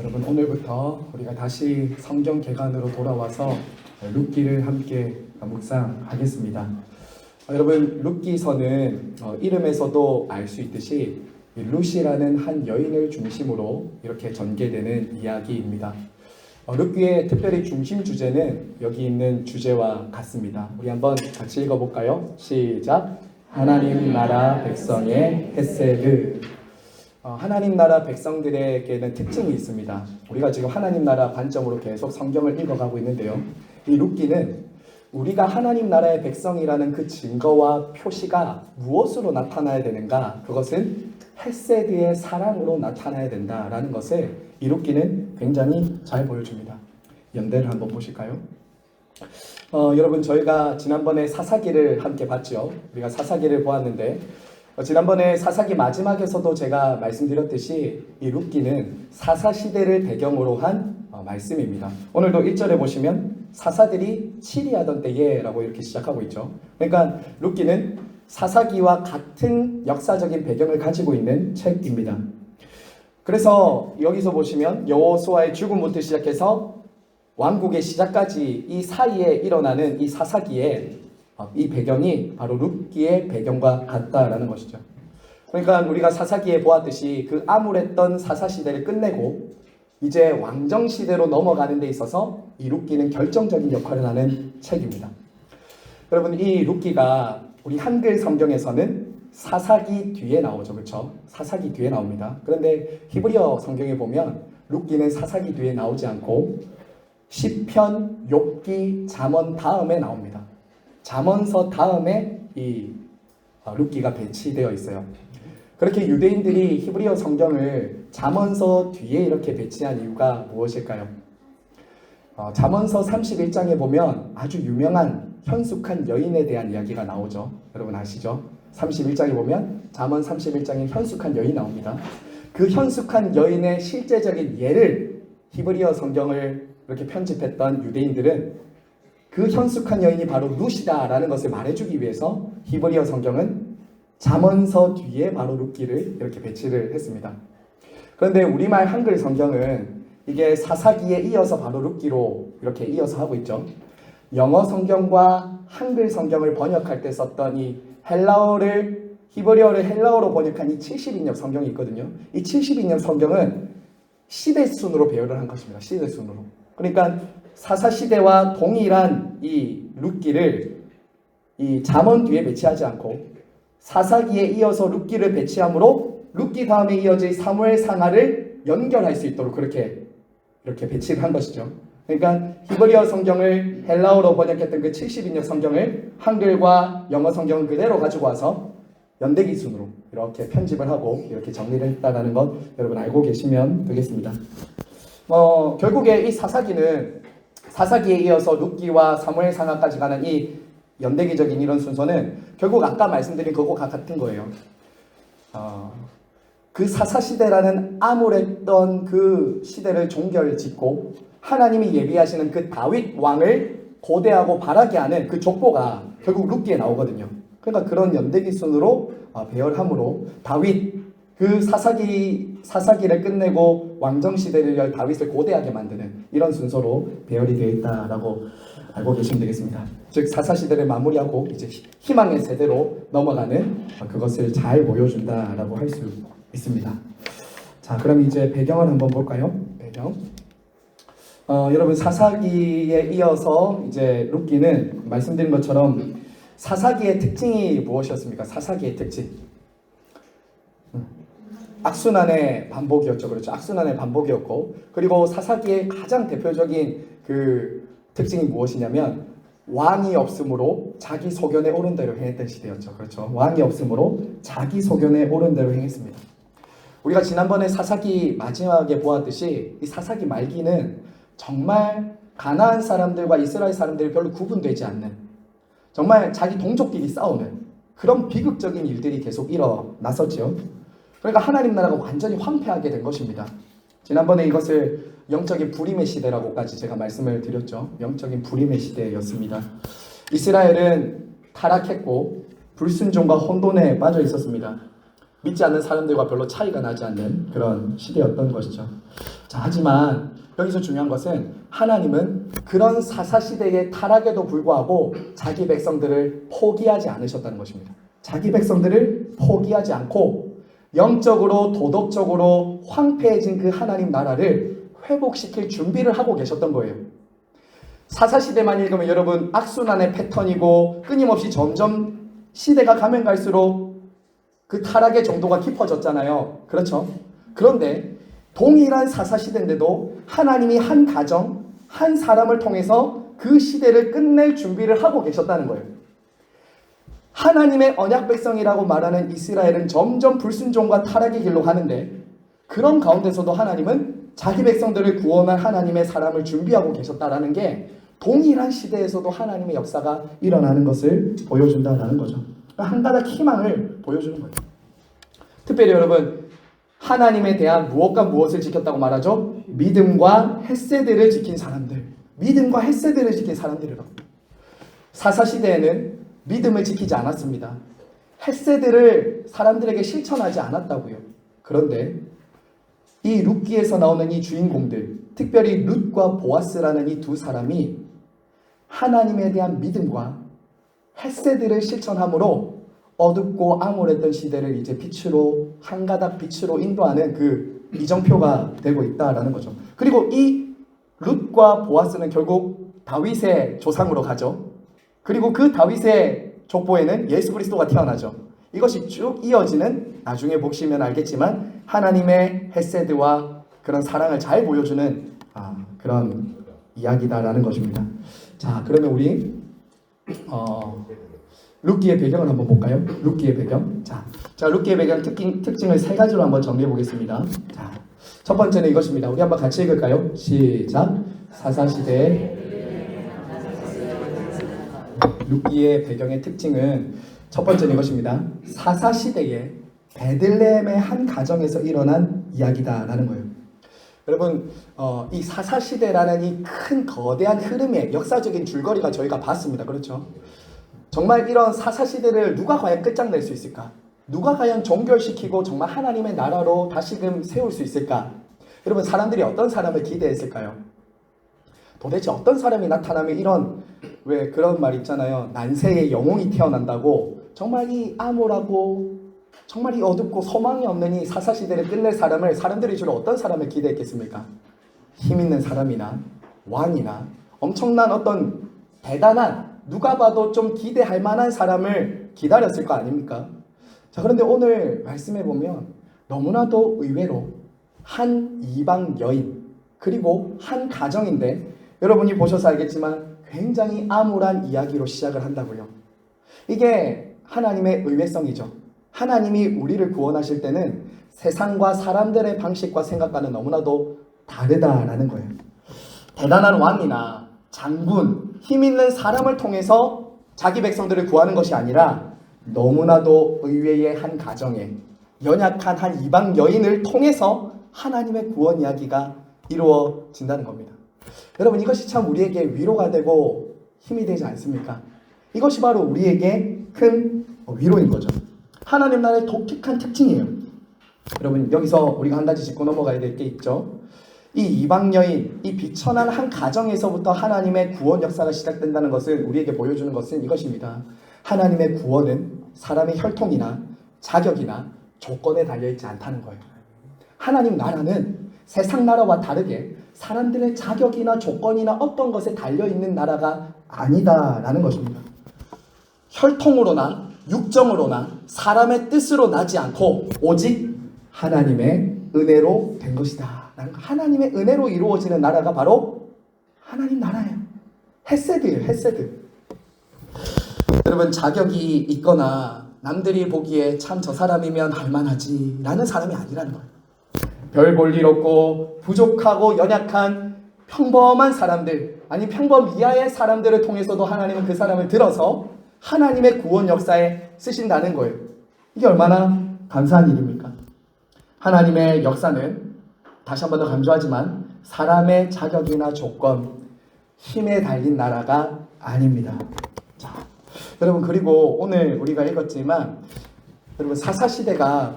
여러분, 오늘부터 우리가 다시 성경 개관으로 돌아와서 룻기를 함께 묵상하겠습니다. 여러분, 룻기서는 이름에서도 알 수 있듯이 룻이라는 한 여인을 중심으로 이렇게 전개되는 이야기입니다. 룻기의 특별히 중심 주제는 여기 있는 주제와 같습니다. 우리 한번 같이 읽어볼까요? 시작! 하나님 나라 백성의 헤세드. 하나님 나라 백성들에게는 특징이 있습니다. 우리가 지금 하나님 나라 관점으로 계속 성경을 읽어가고 있는데요. 이 룻기는 우리가 하나님 나라의 백성이라는 그 증거와 표시가 무엇으로 나타나야 되는가? 그것은 헤세드의 사랑으로 나타나야 된다라는 것을 이 룻기는 굉장히 잘 보여줍니다. 연대를 한번 보실까요? 여러분, 저희가 지난번에 사사기를 함께 봤죠. 우리가 사사기를 보았는데 지난번에 사사기 마지막에서도 제가 말씀드렸듯이 이 룻기는 사사시대를 배경으로 한 말씀입니다. 오늘도 1절에 보시면 사사들이 치리하던 때에 라고 이렇게 시작하고 있죠. 그러니까 룻기는 사사기와 같은 역사적인 배경을 가지고 있는 책입니다. 그래서 여기서 보시면 여호수아의 죽음부터 시작해서 왕국의 시작까지 이 사이에 일어나는 이 사사기에 이 배경이 바로 룻기의 배경과 같다라는 것이죠. 그러니까 우리가 사사기에 보았듯이 그 암울했던 사사시대를 끝내고 이제 왕정시대로 넘어가는 데 있어서 이 룻기는 결정적인 역할을 하는 책입니다. 여러분, 이 룻기가 우리 한글 성경에서는 사사기 뒤에 나오죠. 그렇죠? 사사기 뒤에 나옵니다. 그런데 히브리어 성경에 보면 룻기는 사사기 뒤에 나오지 않고 시편, 욥기, 잠언 다음에 나옵니다. 잠언서 다음에 이 룻기가 배치되어 있어요. 그렇게 유대인들이 히브리어 성경을 잠언서 뒤에 이렇게 배치한 이유가 무엇일까요? 잠언서 31장에 보면 아주 유명한 현숙한 여인에 대한 이야기가 나오죠. 여러분 아시죠? 31장에 보면 잠언 31장에 현숙한 여인이 나옵니다. 그 현숙한 여인의 실제적인 예를 히브리어 성경을 이렇게 편집했던 유대인들은 그 현숙한 여인이 바로 룻이다라는 것을 말해주기 위해서 히브리어 성경은 잠언서 뒤에 바로 룻기를 이렇게 배치를 했습니다. 그런데 우리말 한글 성경은 이게 사사기에 이어서 바로 룻기로 이렇게 이어서 하고 있죠. 영어 성경과 한글 성경을 번역할 때 썼던 이 헬라어를 히브리어를 헬라어로 번역한 이 70인역 성경이 있거든요. 이 70인역 성경은 시대순으로 배열을 한 것입니다. 시대순으로. 그러니까 사사시대와 동일한 이 룻기를 이 잠언 뒤에 배치하지 않고 사사기에 이어서 룻기를 배치함으로 룻기 다음에 이어질 사무엘상하를 연결할 수 있도록 그렇게 이렇게 배치를 한 것이죠. 그러니까 히브리어 성경을 헬라어로 번역했던 그 70인역 성경을 한글과 영어 성경을 그대로 가지고 와서 연대기순으로 이렇게 편집을 하고 이렇게 정리를 했다는 것 여러분 알고 계시면 되겠습니다. 결국에 이 사사기에 이어서 룻기와 사무엘상하까지 가는 이 연대기적인 이런 순서는 결국 아까 말씀드린 그거와 같은 거예요. 그 사사시대라는 암울했던 그 시대를 종결짓고 하나님이 예비하시는 그 다윗 왕을 고대하고 바라게 하는 그 족보가 결국 룻기에 나오거든요. 그러니까 그런 연대기순으로 배열함으로 다윗 그 사사기를 끝내고 왕정시대를 열 다윗을 고대하게 만드는 이런 순서로 배열이 되어 있다라고 알고 계시면 되겠습니다. 즉 사사시대를 마무리하고 이제 희망의 세대로 넘어가는 그것을 잘 보여준다라고 할 수 있습니다. 자, 그럼 이제 배경을 한번 볼까요? 배경. 여러분, 사사기에 이어서 이제 룻기는 말씀드린 것처럼 사사기의 특징이 무엇이었습니까? 사사기의 특징. 악순환의 반복이었죠. 그렇죠. 악순환의 반복이었고, 그리고 사사기의 가장 대표적인 그 특징이 무엇이냐면 왕이 없으므로 자기 소견에 옳은 대로 행했던 시대였죠. 그렇죠. 왕이 없으므로 자기 소견에 옳은 대로 행했습니다. 우리가 지난번에 사사기 마지막에 보았듯이 이 사사기 말기는 정말 가나안 사람들과 이스라엘 사람들이 별로 구분되지 않는 정말 자기 동족끼리 싸우는 그런 비극적인 일들이 계속 일어났었죠. 그러니까 하나님 나라가 완전히 황폐하게 된 것입니다. 지난번에 이것을 영적인 불임의 시대라고까지 제가 말씀을 드렸죠. 영적인 불임의 시대였습니다. 이스라엘은 타락했고 불순종과 혼돈에 빠져 있었습니다. 믿지 않는 사람들과 별로 차이가 나지 않는 그런 시대였던 것이죠. 자, 하지만 여기서 중요한 것은 하나님은 그런 사사시대의 타락에도 불구하고 자기 백성들을 포기하지 않으셨다는 것입니다. 자기 백성들을 포기하지 않고 영적으로 도덕적으로 황폐해진 그 하나님 나라를 회복시킬 준비를 하고 계셨던 거예요. 사사시대만 읽으면 여러분 악순환의 패턴이고 끊임없이 점점 시대가 가면 갈수록 그 타락의 정도가 깊어졌잖아요. 그렇죠? 그런데 동일한 사사시대인데도 하나님이 한 가정, 한 사람을 통해서 그 시대를 끝낼 준비를 하고 계셨다는 거예요. 하나님의 언약 백성이라고 말하는 이스라엘은 점점 불순종과 타락의 길로 가는데 그런 가운데서도 하나님은 자기 백성들을 구원할 하나님의 사람을 준비하고 계셨다라는 게 동일한 시대에서도 하나님의 역사가 일어나는 것을 보여준다는 거죠. 한 가닥 희망을 보여주는 거예요. 특별히 여러분 하나님에 대한 무엇과 무엇을 지켰다고 말하죠? 믿음과 헤세드를 지킨 사람들. 믿음과 헤세드를 지킨 사람들이라고. 사사시대에는 믿음을 지키지 않았습니다. 헤세드를 사람들에게 실천하지 않았다고요. 그런데 이 룻기에서 나오는 이 주인공들, 특별히 룻과 보아스라는 이 두 사람이 하나님에 대한 믿음과 헤세드를 실천함으로 어둡고 암울했던 시대를 이제 빛으로, 한 가닥 빛으로 인도하는 그 이정표가 되고 있다라는 거죠. 그리고 이 룻과 보아스는 결국 다윗의 조상으로 가죠. 그리고 그 다윗의 족보에는 예수 그리스도가 태어나죠. 이것이 쭉 이어지는, 나중에 보시면 알겠지만 하나님의 헤세드와 그런 사랑을 잘 보여주는 그런 이야기다라는 것입니다. 자, 그러면 우리 룻기의 배경을 한번 볼까요? 룻기의 배경. 자, 룻기의 배경 특징을 세 가지로 한번 정리해 보겠습니다. 자, 첫 번째는 이것입니다. 우리 한번 같이 읽을까요? 시작. 사사시대. 룻기의 배경의 특징은 첫 번째는 이것입니다. 사사시대에 베들레헴의 한 가정에서 일어난 이야기다라는 거예요. 여러분, 이 사사시대라는 이 큰 거대한 흐름의 역사적인 줄거리가 저희가 봤습니다. 그렇죠? 정말 이런 사사시대를 누가 과연 끝장낼 수 있을까? 누가 과연 종결시키고 정말 하나님의 나라로 다시금 세울 수 있을까? 여러분, 사람들이 어떤 사람을 기대했을까요? 도대체 어떤 사람이 나타나면 이런, 왜 그런 말 있잖아요. 난세의 영웅이 태어난다고. 정말 이 암울하고 정말 이 어둡고 소망이 없는 이 사사시대를 끝낼 사람을 사람들이 주로 어떤 사람을 기대했겠습니까? 힘 있는 사람이나 왕이나 엄청난 어떤 대단한, 누가 봐도 좀 기대할 만한 사람을 기다렸을 거 아닙니까? 자, 그런데 오늘 말씀해 보면 너무나도 의외로 한 이방 여인 그리고 한 가정인데 여러분이 보셔서 알겠지만 굉장히 암울한 이야기로 시작을 한다고요. 이게 하나님의 의외성이죠. 하나님이 우리를 구원하실 때는 세상과 사람들의 방식과 생각과는 너무나도 다르다라는 거예요. 대단한 왕이나 장군, 힘 있는 사람을 통해서 자기 백성들을 구하는 것이 아니라 너무나도 의외의 한 가정에 연약한 한 이방 여인을 통해서 하나님의 구원 이야기가 이루어진다는 겁니다. 여러분, 이것이 참 우리에게 위로가 되고 힘이 되지 않습니까? 이것이 바로 우리에게 큰 위로인 거죠. 하나님 나라의 독특한 특징이에요. 여러분, 여기서 우리가 한 가지 짚고 넘어가야 될 게 있죠. 이 이방 여인, 이 비천한 한 가정에서부터 하나님의 구원 역사가 시작된다는 것은 우리에게 보여주는 것은 이것입니다. 하나님의 구원은 사람의 혈통이나 자격이나 조건에 달려있지 않다는 거예요. 하나님 나라는 세상 나라와 다르게 사람들의 자격이나 조건이나 어떤 것에 달려있는 나라가 아니다라는 것입니다. 혈통으로나 육정으로나 사람의 뜻으로 나지 않고 오직 하나님의 은혜로 된 것이다. 하나님의 은혜로 이루어지는 나라가 바로 하나님 나라예요. 헤세드예요. 헤세드. 여러분, 자격이 있거나 남들이 보기에 참 저 사람이면 할만하지 라는 사람이 아니라는 거예요. 별 볼 일 없고 부족하고 연약한 평범한 사람들, 아니 평범 이하의 사람들을 통해서도 하나님은 그 사람을 들어서 하나님의 구원 역사에 쓰신다는 거예요. 이게 얼마나 감사한 일입니까? 하나님의 역사는 다시 한 번 더 강조하지만 사람의 자격이나 조건, 힘에 달린 나라가 아닙니다. 자, 여러분, 그리고 오늘 우리가 읽었지만 여러분, 사사시대가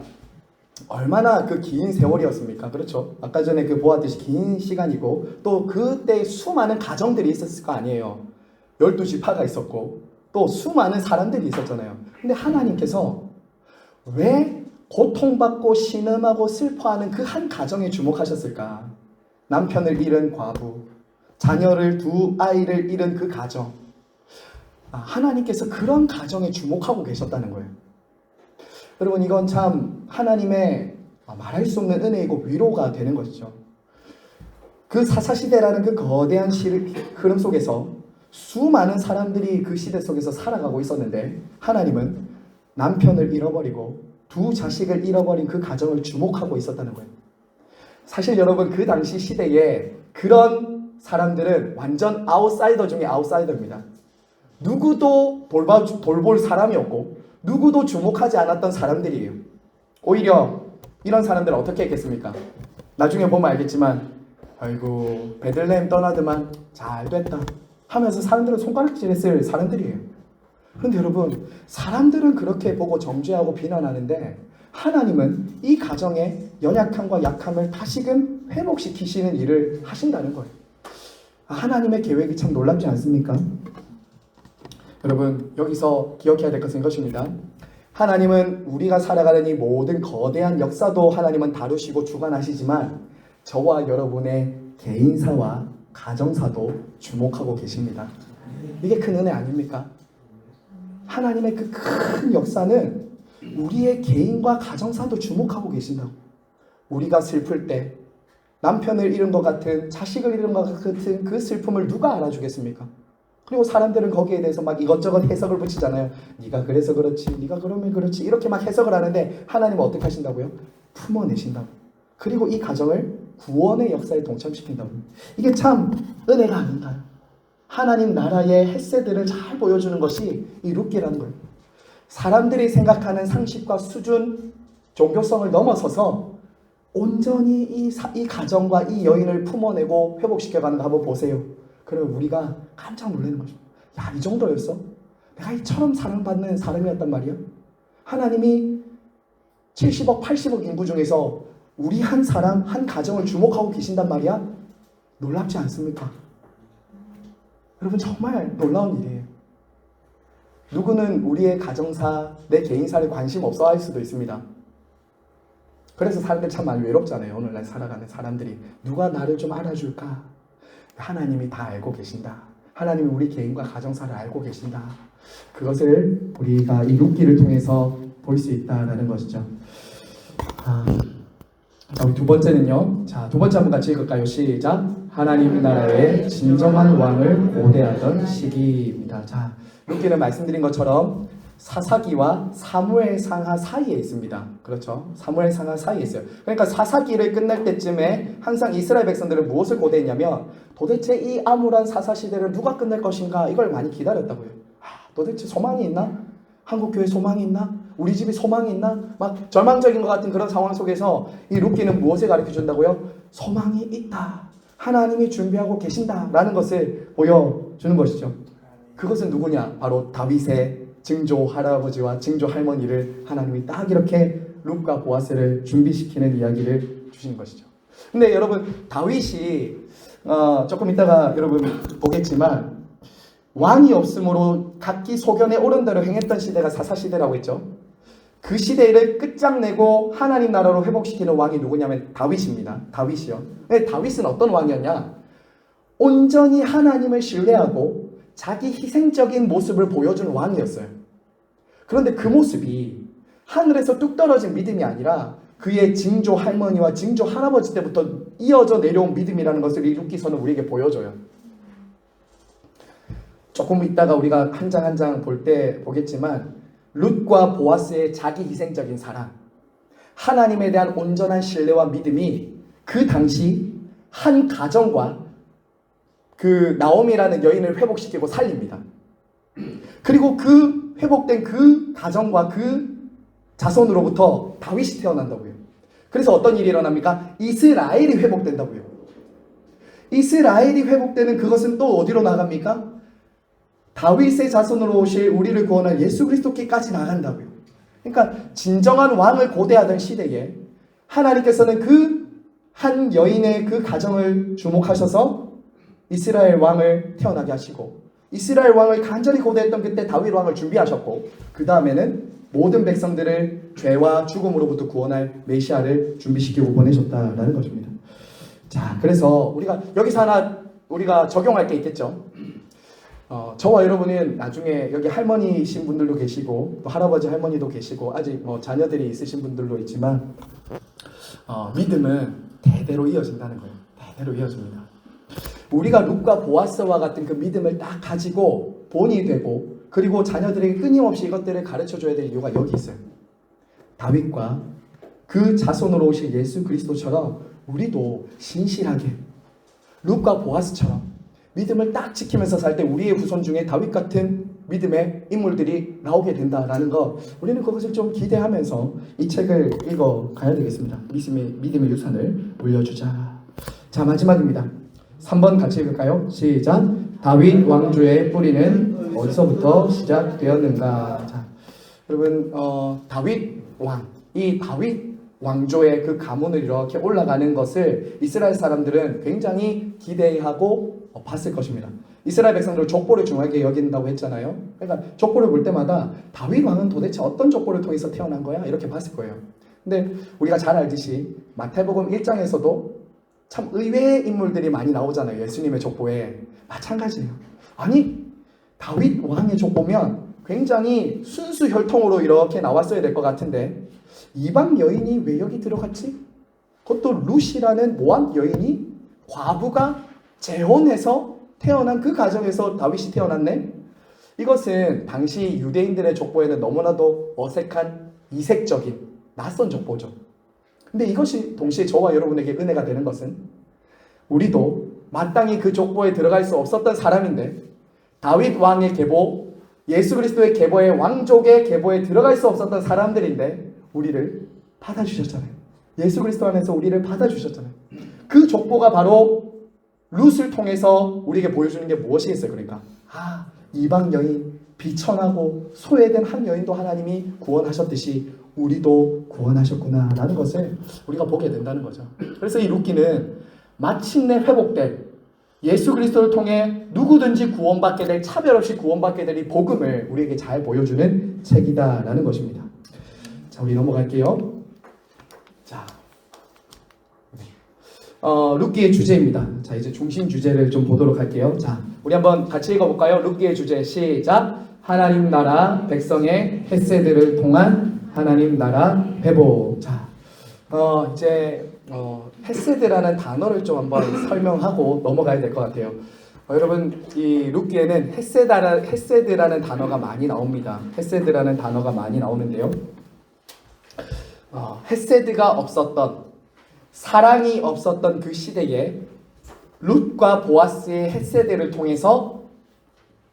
얼마나 그 긴 세월이었습니까? 그렇죠? 아까 전에 그 보았듯이 긴 시간이고 또 그때 수많은 가정들이 있었을 거 아니에요. 12지파가 있었고 또 수많은 사람들이 있었잖아요. 근데 하나님께서 왜 고통받고 신음하고 슬퍼하는 그 한 가정에 주목하셨을까? 남편을 잃은 과부, 자녀를 두 아이를 잃은 그 가정. 하나님께서 그런 가정에 주목하고 계셨다는 거예요. 여러분, 이건 참 하나님의 말할 수 없는 은혜이고 위로가 되는 것이죠. 그 사사시대라는 그 거대한 흐름 속에서 수많은 사람들이 그 시대 속에서 살아가고 있었는데 하나님은 남편을 잃어버리고 두 자식을 잃어버린 그 가정을 주목하고 있었다는 거예요. 사실 여러분, 그 당시 시대에 그런 사람들은 완전 아웃사이더 중에 아웃사이더입니다. 누구도 돌볼 사람이 없고 누구도 주목하지 않았던 사람들이에요. 오히려 이런 사람들은 어떻게 했겠습니까? 나중에 보면 알겠지만 아이고 베들레헴 떠나더만 잘됐다 하면서 사람들은 손가락질했을 사람들이에요. 그런데 여러분, 사람들은 그렇게 보고 정죄하고 비난하는데 하나님은 이 가정의 연약함과 약함을 다시금 회복시키시는 일을 하신다는 거예요. 하나님의 계획이 참 놀랍지 않습니까? 여러분, 여기서 기억해야 될 것은 이것입니다. 하나님은 우리가 살아가는 이 모든 거대한 역사도 하나님은 다루시고 주관하시지만 저와 여러분의 개인사와 가정사도 주목하고 계십니다. 이게 큰 은혜 아닙니까? 하나님의 그 큰 역사는 우리의 개인과 가정사도 주목하고 계신다고. 우리가 슬플 때 남편을 잃은 것 같은, 자식을 잃은 것 같은 그 슬픔을 누가 알아주겠습니까? 그리고 사람들은 거기에 대해서 막 이것저것 해석을 붙이잖아요. 네가 그래서 그렇지, 네가 그러면 그렇지, 이렇게 막 해석을 하는데 하나님은 어떻게 하신다고요? 품어내신다고. 그리고 이 가정을 구원의 역사에 동참시킨다고. 이게 참 은혜가 아닌가요? 하나님 나라의 햇새들을 잘 보여주는 것이 이 룻기라는 거예요. 사람들이 생각하는 상식과 수준, 종교성을 넘어서서 온전히 이 가정과 이 여인을 품어내고 회복시켜가는 거 한번 보세요. 그러면 우리가 깜짝 놀라는 거죠. 야, 이 정도였어? 내가 이처럼 사랑받는 사람이었단 말이야? 하나님이 70억, 80억 인구 중에서 우리 한 사람, 한 가정을 주목하고 계신단 말이야? 놀랍지 않습니까? 여러분, 정말 놀라운 일이에요. 누구는 우리의 가정사, 내 개인사를 관심 없어 할 수도 있습니다. 그래서 사람들 참 많이 외롭잖아요. 오늘날 살아가는 사람들이. 누가 나를 좀 알아줄까? 하나님이 다 알고 계신다. 하나님이 우리 개인과 가정사를 알고 계신다. 그것을 우리가 이 룻기를 통해서 볼 수 있다는 것이죠. 우리 두 번째는요. 자, 두 번째 한번 같이 읽을까요? 시작. 하나님 나라의 진정한 왕을 고대하던 시기입니다. 자, 룻기는 말씀드린 것처럼 사사기와 사무엘상하 사이에 있습니다. 그렇죠? 사무엘상하 사이에 있어요. 그러니까 사사기를 끝날 때쯤에 항상 이스라엘 백성들은 무엇을 고대했냐면 도대체 이 암울한 사사시대를 누가 끝낼 것인가, 이걸 많이 기다렸다고요. 도대체 소망이 있나? 한국교회 소망이 있나? 우리 집이 소망이 있나? 막 절망적인 것 같은 그런 상황 속에서 이 룻기는 무엇을 가르쳐 준다고요? 소망이 있다. 하나님이 준비하고 계신다라는 것을 보여주는 것이죠. 그것은 누구냐? 바로 다윗의 증조 할아버지와 증조 할머니를 하나님이 딱 이렇게 룻과 보아스를 준비시키는 이야기를 주신 것이죠. 근데 여러분, 다윗이 조금 이따가 여러분 보겠지만 왕이 없으므로 각기 소견에 오른 대로 행했던 시대가 사사시대라고 했죠. 그 시대를 끝장내고 하나님 나라로 회복시키는 왕이 누구냐면 다윗입니다. 다윗이요. 근데 다윗은 어떤 왕이었냐? 온전히 하나님을 신뢰하고 자기 희생적인 모습을 보여준 왕이었어요. 그런데 그 모습이 하늘에서 뚝 떨어진 믿음이 아니라 그의 증조 할머니와 증조 할아버지 때부터 이어져 내려온 믿음이라는 것을 이 룻기서는 우리에게 보여줘요. 조금 이따가 우리가 한 장 한 장 볼 때 보겠지만 룻과 보아스의 자기 희생적인 사랑, 하나님에 대한 온전한 신뢰와 믿음이 그 당시 한 가정과 그 나오미라는 여인을 회복시키고 살립니다. 그리고 그 회복된 그 가정과 그 자손으로부터 다윗이 태어난다고요. 그래서 어떤 일이 일어납니까? 이스라엘이 회복된다고요. 이스라엘이 회복되는 그것은 또 어디로 나갑니까? 다윗의 자손으로 오실 우리를 구원할 예수 그리스도께까지 나간다고요. 그러니까 진정한 왕을 고대하던 시대에 하나님께서는 그 한 여인의 그 가정을 주목하셔서 이스라엘 왕을 태어나게 하시고 이스라엘 왕을 간절히 고대했던 그때 다윗 왕을 준비하셨고 그 다음에는 모든 백성들을 죄와 죽음으로부터 구원할 메시아를 준비시키고 보내셨다라는 것입니다. 자, 그래서 우리가 여기서 하나 우리가 적용할 게 있겠죠. 저와 여러분은 나중에 여기 할머니이신 분들도 계시고 또 할아버지 할머니도 계시고 아직 뭐 자녀들이 있으신 분들도 있지만 믿음은 대대로 이어진다는 거예요. 대대로 이어집니다. 우리가 룻과 보아스와 같은 그 믿음을 딱 가지고 본이 되고 그리고 자녀들에게 끊임없이 이것들을 가르쳐줘야 될 이유가 여기 있어요. 다윗과 그 자손으로 오실 예수 그리스도처럼 우리도 신실하게 룻과 보아스처럼 믿음을 딱 지키면서 살 때 우리의 후손 중에 다윗 같은 믿음의 인물들이 나오게 된다라는 거 우리는 그것을 좀 기대하면서 이 책을 읽어가야 되겠습니다. 믿음의 유산을 물려주자. 자, 마지막입니다. 3번 같이 읽을까요? 시작. 다윗 왕조의 뿌리는 어디서부터 시작되었는가? 자, 여러분 다윗 왕, 이 다윗 왕조의 그 가문을 이렇게 올라가는 것을 이스라엘 사람들은 굉장히 기대하고 봤을 것입니다. 이스라엘 백성들은 족보를 중요하게 여긴다고 했잖아요. 그러니까 족보를 볼 때마다 다윗 왕은 도대체 어떤 족보를 통해서 태어난 거야? 이렇게 봤을 거예요. 근데 우리가 잘 알듯이 마태복음 1장에서도 참 의외의 인물들이 많이 나오잖아요. 예수님의 족보에. 마찬가지예요. 아니 다윗 왕의 족보면 굉장히 순수 혈통으로 이렇게 나왔어야 될 것 같은데 이방 여인이 왜 여기 들어갔지? 그것도 룻이라는 모압 여인이 과부가 재혼해서 태어난 그 가정에서 다윗이 태어났네? 이것은 당시 유대인들의 족보에는 너무나도 어색한 이색적인 낯선 족보죠. 근데 이것이 동시에 저와 여러분에게 은혜가 되는 것은 우리도 마땅히 그 족보에 들어갈 수 없었던 사람인데 다윗 왕의 계보, 예수 그리스도의 계보의 왕족의 계보에 들어갈 수 없었던 사람들인데 우리를 받아주셨잖아요. 예수 그리스도 안에서 우리를 받아주셨잖아요. 그 족보가 바로 룻을 통해서 우리에게 보여주는 게 무엇이겠어요? 그러니까 이방 여인, 비천하고 소외된 한 여인도 하나님이 구원하셨듯이 우리도 구원하셨구나 라는 것을 우리가 보게 된다는 거죠. 그래서 이 룻기는 마침내 회복될 예수 그리스도를 통해 누구든지 구원받게 될, 차별 없이 구원받게 될 이 복음을 우리에게 잘 보여주는 책이다라는 것입니다. 자, 우리 넘어갈게요. 자, 룻기의 주제입니다. 자, 이제 중심 주제를 좀 보도록 할게요. 자, 우리 한번 같이 읽어볼까요? 룻기의 주제 시작. 하나님 나라 백성의 헤세드를 통한 하나님 나라 회복. 자, 이제 헤세드라는 단어를 좀 한번 설명하고 넘어가야 될 것 같아요. 여러분 이 룻기에는 헤세드라는 단어가 많이 나옵니다. 헤세드라는 단어가 많이 나오는데요. 헤세드가 없었던, 사랑이 없었던 그 시대에 룻과 보아스의 헤세드를 통해서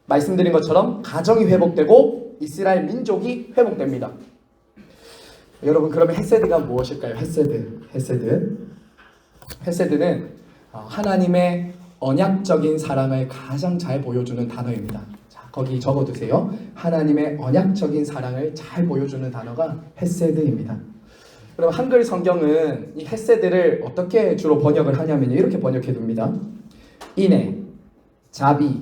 말씀드린 것처럼 가정이 회복되고 이스라엘 민족이 회복됩니다. 여러분 그러면 헤세드가 무엇일까요? 헤세드는 하나님의 언약적인 사랑을 가장 잘 보여주는 단어입니다. 자, 거기 적어두세요. 하나님의 언약적인 사랑을 잘 보여주는 단어가 헤세드입니다. 여러분 한글 성경은 이 헤세드를 어떻게 주로 번역을 하냐면요, 이렇게 번역해둡니다. 인애, 자비,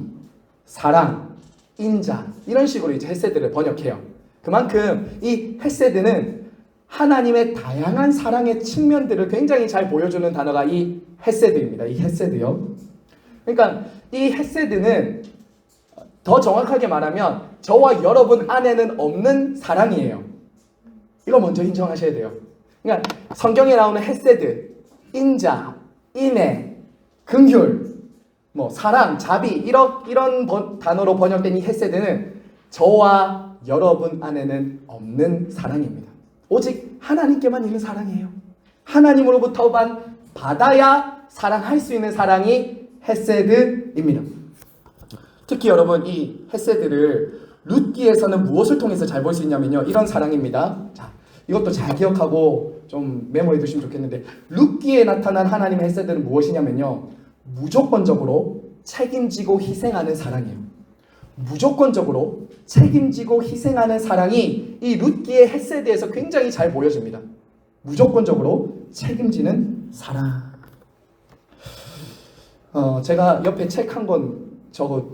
사랑, 인자, 이런 식으로 이제 헤세드를 번역해요. 그만큼 이 헤세드는 하나님의 다양한 사랑의 측면들을 굉장히 잘 보여주는 단어가 이 헤세드입니다. 이 헤세드요. 그러니까 이 헤세드는 더 정확하게 말하면 저와 여러분 안에는 없는 사랑이에요. 이거 먼저 인정하셔야 돼요. 그러니까 성경에 나오는 헤세드, 인자, 인애, 긍휼, 뭐 사랑, 자비 이런 단어로 번역된 이 헤세드는 저와 여러분 안에는 없는 사랑입니다. 오직 하나님께만 있는 사랑이에요. 하나님으로부터만 받아야 사랑할 수 있는 사랑이 헤세드입니다. 특히 여러분 이 헤세드를 룻기에서는 무엇을 통해서 잘 볼 수 있냐면요, 이런 사랑입니다. 자, 이것도 잘 기억하고 좀 메모해 두시면 좋겠는데, 룻기에 나타난 하나님의 헤세드는 무엇이냐면요, 무조건적으로 책임지고 희생하는 사랑이에요. 무조건적으로 책임지고 희생하는 사랑이 이 룻기의 헤세드에서 굉장히 잘 보여집니다. 무조건적으로 책임지는 사랑. 제가 옆에 책 한 권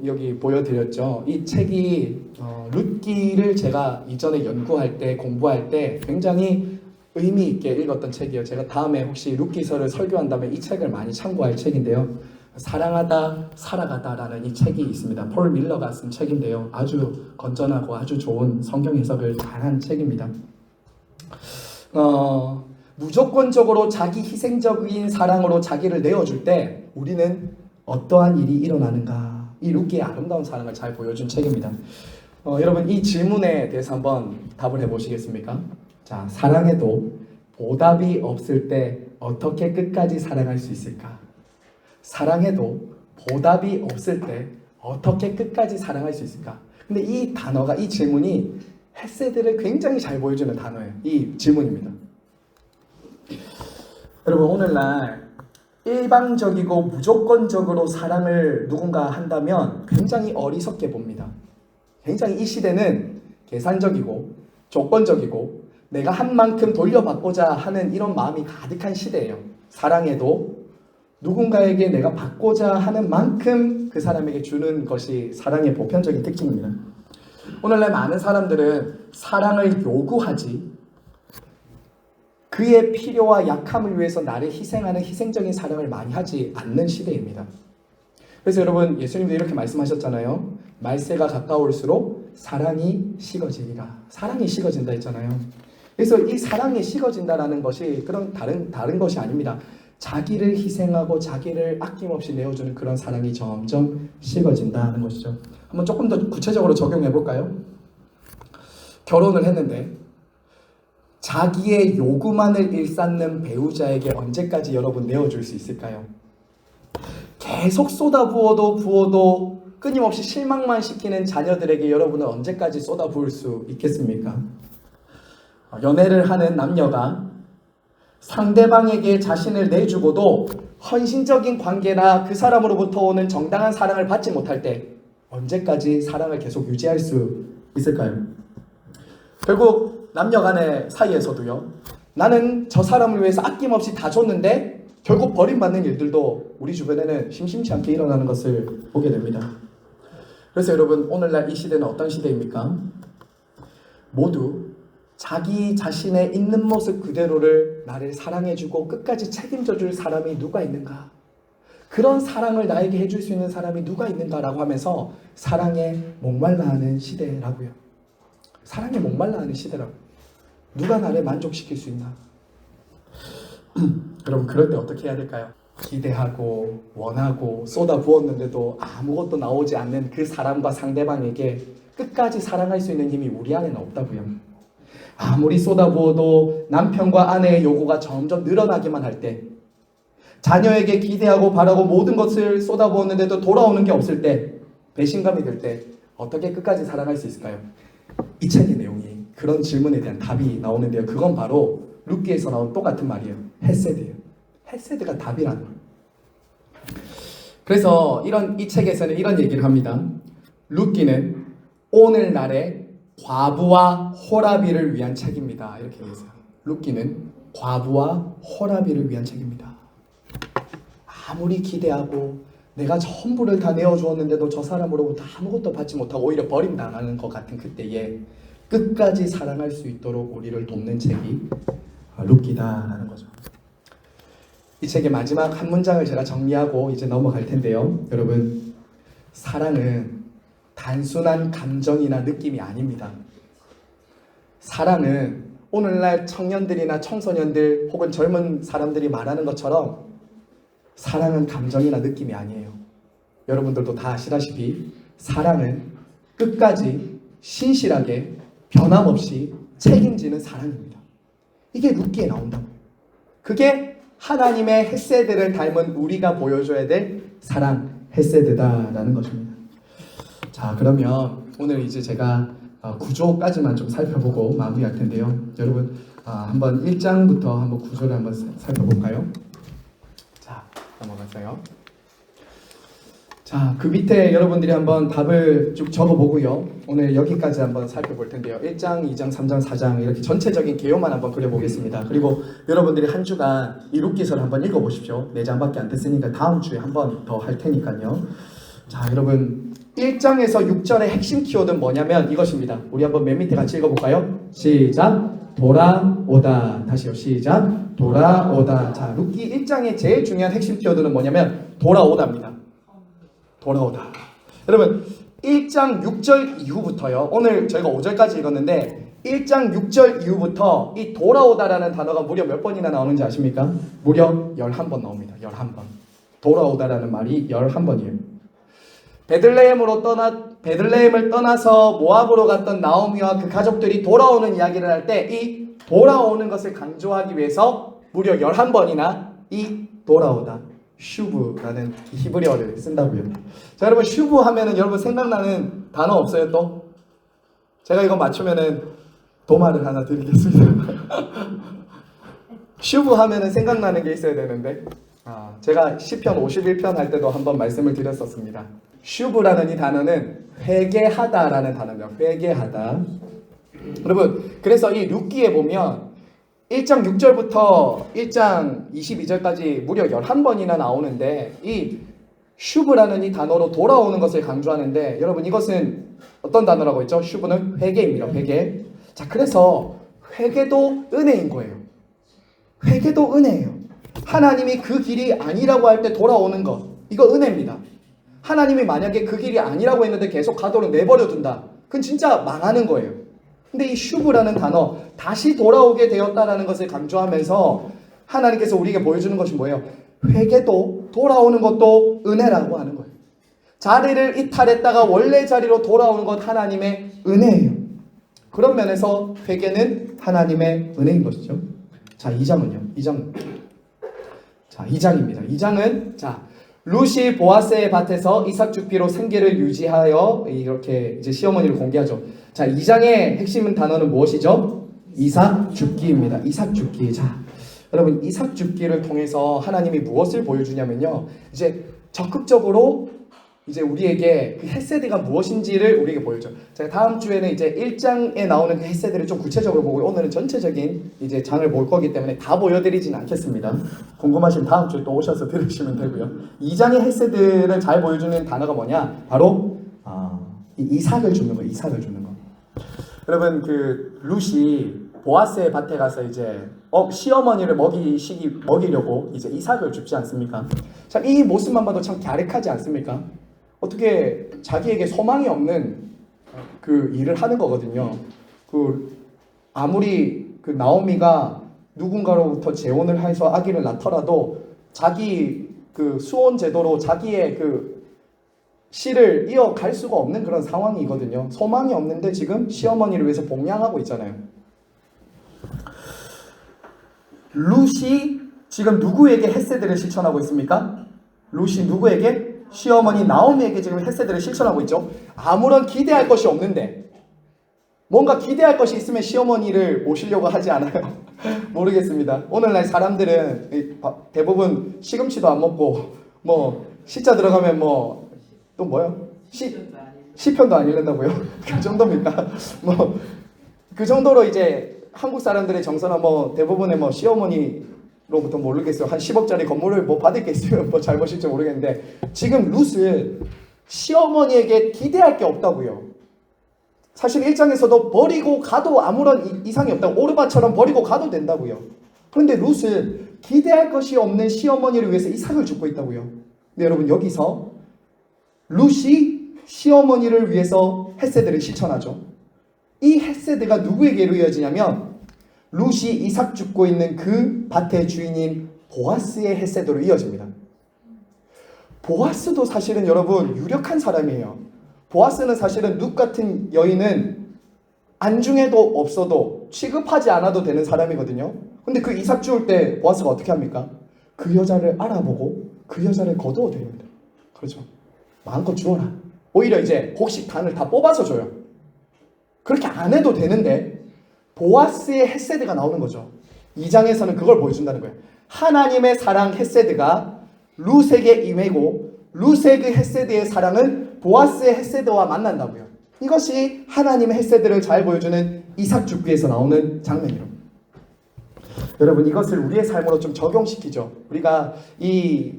여기 보여드렸죠. 이 책이 룻기를 제가 이전에 연구할 때 공부할 때 굉장히 의미 있게 읽었던 책이에요. 제가 다음에 혹시 룻기서를 설교한다면 이 책을 많이 참고할 책인데요. 사랑하다 살아가다라는 이 책이 있습니다. 폴 밀러가 쓴 책인데요. 아주 건전하고 아주 좋은 성경 해석을 잘한 책입니다. 무조건적으로 자기 희생적인 사랑으로 자기를 내어줄 때 우리는 어떠한 일이 일어나는가? 이 룻기의 아름다운 사랑을 잘 보여준 책입니다. 여러분 이 질문에 대해서 한번 답을 해보시겠습니까? 자, 사랑해도 보답이 없을 때 어떻게 끝까지 사랑할 수 있을까? 사랑해도 보답이 없을 때 어떻게 끝까지 사랑할 수 있을까? 근데 이 단어가, 이 질문이 헤세드를 굉장히 잘 보여주는 단어예요. 이 질문입니다. 여러분 오늘날 일방적이고 무조건적으로 사랑을 누군가 한다면 굉장히 어리석게 봅니다. 굉장히 이 시대는 계산적이고 조건적이고 내가 한 만큼 돌려받고자 하는 이런 마음이 가득한 시대예요. 사랑해도 누군가에게 내가 받고자 하는 만큼 그 사람에게 주는 것이 사랑의 보편적인 특징입니다. 오늘날 많은 사람들은 사랑을 요구하지 그의 필요와 약함을 위해서 나를 희생하는 희생적인 사랑을 많이 하지 않는 시대입니다. 그래서 여러분 예수님도 이렇게 말씀하셨잖아요. 말세가 가까울수록 사랑이 식어지리라. 사랑이 식어진다 했잖아요. 그래서 이 사랑이 식어진다라는 것이 그런 다른 것이 아닙니다. 자기를 희생하고 자기를 아낌없이 내어주는 그런 사랑이 점점 식어진다는 것이죠. 한번 조금 더 구체적으로 적용해 볼까요? 결혼을 했는데 자기의 요구만을 일삼는 배우자에게 언제까지 여러분 내어줄 수 있을까요? 계속 부어도 끊임없이 실망만 시키는 자녀들에게 여러분은 언제까지 쏟아부을 수 있겠습니까? 연애를 하는 남녀가 상대방에게 자신을 내주고도 헌신적인 관계나 그 사람으로부터 오는 정당한 사랑을 받지 못할 때 언제까지 사랑을 계속 유지할 수 있을까요? 결국 남녀 간의 사이에서도요. 나는 저 사람을 위해서 아낌없이 다 줬는데 결국 버림받는 일들도 우리 주변에는 심심치 않게 일어나는 것을 보게 됩니다. 그래서 여러분 오늘날 이 시대는 어떤 시대입니까? 모두 자기 자신의 있는 모습 그대로를 나를 사랑해주고 끝까지 책임져줄 사람이 누가 있는가? 그런 사랑을 나에게 해줄 수 있는 사람이 누가 있는가라고 하면서 사랑에 목말라하는 시대라고요. 사랑에 목말라하는 시대라고. 누가 나를 만족시킬 수 있나? 여러분 그럴 때 어떻게 해야 될까요? 기대하고 원하고 쏟아부었는데도 아무것도 나오지 않는 그 사람과 상대방에게 끝까지 사랑할 수 있는 힘이 우리 안에는 없다고요. 아무리 쏟아부어도 남편과 아내의 요구가 점점 늘어나기만 할 때, 자녀에게 기대하고 바라고 모든 것을 쏟아부었는데도 돌아오는 게 없을 때, 배신감이 들 때 어떻게 끝까지 사랑할 수 있을까요? 이 책의 내용이 그런 질문에 대한 답이 나오는데요. 그건 바로 룻기에서 나온 똑같은 말이에요. 헤세드예요. 헤세드가 답이라는 거예요. 그래서 이 책에서는 이런 얘기를 합니다. 룻기는 오늘날의 과부와 호라비를 위한 책입니다. 이렇게 되어 있어요. 룻기는 과부와 호라비를 위한 책입니다. 아무리 기대하고 내가 전부를 다 내어주었는데도 저 사람으로부터 아무것도 받지 못하고 오히려 버림당하는 것 같은 그때에 끝까지 사랑할 수 있도록 우리를 돕는 책이 룻기다라는 거죠. 이 책의 마지막 한 문장을 제가 정리하고 이제 넘어갈 텐데요. 여러분, 사랑은 단순한 감정이나 느낌이 아닙니다. 사랑은 오늘날 청년들이나 청소년들 혹은 젊은 사람들이 말하는 것처럼 사랑은 감정이나 느낌이 아니에요. 여러분들도 다 아시다시피 사랑은 끝까지 신실하게 변함없이 책임지는 사랑입니다. 이게 룻기에 나온다고. 그게 하나님의 헤세드를 닮은 우리가 보여줘야 될 사랑, 헤세드다라는 것입니다. 자, 그러면 오늘 이제 제가 구조까지만 좀 살펴보고 마무리할 텐데요. 여러분 한번 1장부터 한번 구조를 한번 살펴볼까요? 자, 넘어가세요. 자, 그 밑에 여러분들이 한번 답을 쭉 적어보고요. 오늘 여기까지 한번 살펴볼 텐데요. 1장, 2장, 3장, 4장 이렇게 전체적인 개요만 한번 그려보겠습니다. 그리고 여러분들이 한 주간 이 룻기서를 한번 읽어보십시오. 4장밖에 안 됐으니까 다음 주에 한번 더 할 테니까요. 자, 여러분 1장에서 6절의 핵심 키워드는 뭐냐면 이것입니다. 우리 한번 맨 밑에 같이 읽어볼까요? 시작! 돌아오다. 다시요. 시작! 돌아오다. 자, 룻기 1장의 제일 중요한 핵심 키워드는 뭐냐면 돌아오다입니다. 돌아오다. 여러분 1장 6절 이후부터요. 오늘 저희가 5절까지 읽었는데 1장 6절 이후부터 이 돌아오다라는 단어가 무려 몇 번이나 나오는지 아십니까? 무려 11번 나옵니다. 11번. 돌아오다라는 말이 11번이에요. 베들레헴을 떠나서 모압으로 갔던 나오미와 그 가족들이 돌아오는 이야기를 할 때 이 돌아오는 것을 강조하기 위해서 무려 11번이나 이 돌아오다 슈브라는 히브리어를 쓴다고요. 자, 여러분 슈브 하면은 여러분 생각나는 단어 없어요 또? 제가 이거 맞추면은 도마를 하나 드리겠습니다. 슈브 하면은 생각나는 게 있어야 되는데 제가 시편 51편 할 때도 한번 말씀을 드렸었습니다. 슈브라는 이 단어는 회개하다라는 단어입니다. 회개하다. 여러분 그래서 이 룻기에 보면 1장 6절부터 1장 22절까지 무려 11번이나 나오는데 이 슈브라는 이 단어로 돌아오는 것을 강조하는데 여러분 이것은 어떤 단어라고 했죠? 슈브는 회개입니다. 회개. 자, 그래서 회개도 은혜인 거예요. 회개도 은혜예요. 하나님이 그 길이 아니라고 할 때 돌아오는 것, 이거 은혜입니다. 하나님이 만약에 그 길이 아니라고 했는데 계속 가도록 내버려 둔다. 그건 진짜 망하는 거예요. 근데 이 슈브라는 단어, 다시 돌아오게 되었다라는 것을 강조하면서 하나님께서 우리에게 보여주는 것이 뭐예요? 회개도 돌아오는 것도 은혜라고 하는 거예요. 자리를 이탈했다가 원래 자리로 돌아오는 것 하나님의 은혜예요. 그런 면에서 회개는 하나님의 은혜인 것이죠. 자, 2장은요. 2장. 자, 2장입니다. 2장은 룻이 보아스의 밭에서 이삭 죽기로 생계를 유지하여 이렇게 이제 시어머니를 공개하죠. 자, 2장의 핵심 단어는 무엇이죠? 이삭 죽기입니다. 이삭 죽기. 자, 여러분 이삭 죽기를 통해서 하나님이 무엇을 보여주냐면요. 이제 적극적으로 이제 우리에게 그 헤세드가 무엇인지를 우리에게 보여줘. 제가 다음 주에는 이제 1장에 나오는 그 헤세드를 좀 구체적으로 보고 오늘은 전체적인 이제 장을 볼 거기 때문에 다 보여드리진 않겠습니다. 궁금하시면 다음 주에 또 오셔서 들으시면 되고요. 2장의 헤세드를 잘 보여주는 단어가 뭐냐? 바로 이삭을 주는 거. 이삭을 주는 거. 여러분 그 룻이 보아스의 밭에 가서 이제 시어머니를 먹이려고 이제 이삭을 줍지 않습니까? 참 이 모습만 봐도 참 갸륵하지 않습니까? 어떻게 자기에게 소망이 없는 그 일을 하는 거거든요. 그 아무리 그 나오미가 누군가로부터 재혼을 해서 아기를 낳더라도 자기 그 수혼 제도로 자기의 그 씨를 이어갈 수가 없는 그런 상황이거든요. 소망이 없는데 지금 시어머니를 위해서 봉양하고 있잖아요. 룻이 지금 누구에게 헤세드를 실천하고 있습니까? 룻이 누구에게? 시어머니 나오미에게 지금 헤세드를 실천하고 있죠. 아무런 기대할 것이 없는데 뭔가 기대할 것이 있으면 시어머니를 모시려고 하지 않아요. 모르겠습니다. 오늘날 사람들은 대부분 시금치도 안 먹고 뭐 시자 들어가면 뭐 또 뭐요? 시편도 안 읽는다고요? 그 정도입니까? 뭐 그 정도로 이제 한국 사람들의 정서나 뭐 대부분의 뭐 시어머니로부터 모르겠어요. 한 10억짜리 건물을 뭐 받을 게 있으면 뭐 잘 보실지 모르겠는데 지금 룻은 시어머니에게 기대할 게 없다고요. 사실 1장에서도 버리고 가도 아무런 이상이 없다고 오르바처럼 버리고 가도 된다고요. 그런데 룻은 기대할 것이 없는 시어머니를 위해서 이삭을 줍고 있다고요. 근데 여러분 여기서 룻이 시어머니를 위해서 헤세드를 실천하죠. 이 헤세드가 누구에게로 이어지냐면 룻이 이삭 줍고 있는 그 밭의 주인인 보아스의 헤세드로 이어집니다. 보아스도 사실은 여러분 유력한 사람이에요. 보아스는 사실은 룻 같은 여인은 안중에도 없어도 취급하지 않아도 되는 사람이거든요. 근데 그 이삭 주울 때 보아스가 어떻게 합니까? 그 여자를 알아보고 그 여자를 거두어 드립니다. 그렇죠. 마음껏 주어라. 오히려 이제 곡식 단을 다 뽑아서 줘요. 그렇게 안 해도 되는데 보아스의 헤세드가 나오는 거죠. 2장에서는 그걸 보여준다는 거예요. 하나님의 사랑 헤세드가 룻에게 임하고 룻의 그 헤세드의 사랑은 보아스의 헤세드와 만난다고요. 이것이 하나님의 헤세드를 잘 보여주는 이삭 죽기에서 나오는 장면이로. 여러분 이것을 우리의 삶으로 좀 적용시키죠. 우리가 이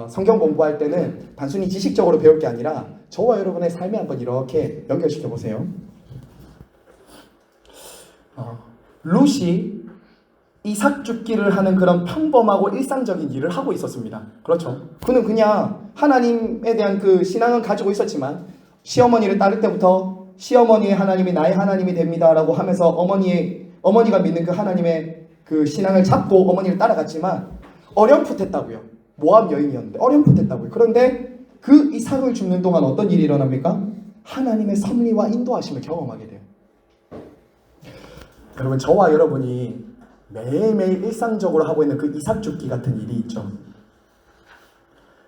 성경 공부할 때는 단순히 지식적으로 배울 게 아니라 저와 여러분의 삶에 한번 이렇게 연결시켜 보세요. 룻이 이삭 죽기를 하는 그런 평범하고 일상적인 일을 하고 있었습니다. 그렇죠. 그는 그냥 하나님에 대한 그 신앙은 가지고 있었지만 시어머니를 따를 때부터 시어머니의 하나님이 나의 하나님이 됩니다라고 하면서 어머니가 믿는 그 하나님의 그 신앙을 잡고 어머니를 따라갔지만 어렴풋했다고요. 모압 여인이었는데 어렴풋했다고요. 그런데 그 이삭을 줍는 동안 어떤 일이 일어납니까? 하나님의 섭리와 인도하심을 경험하게 돼요. 여러분 저와 여러분이 매일매일 일상적으로 하고 있는 그 이삭 죽기 같은 일이 있죠.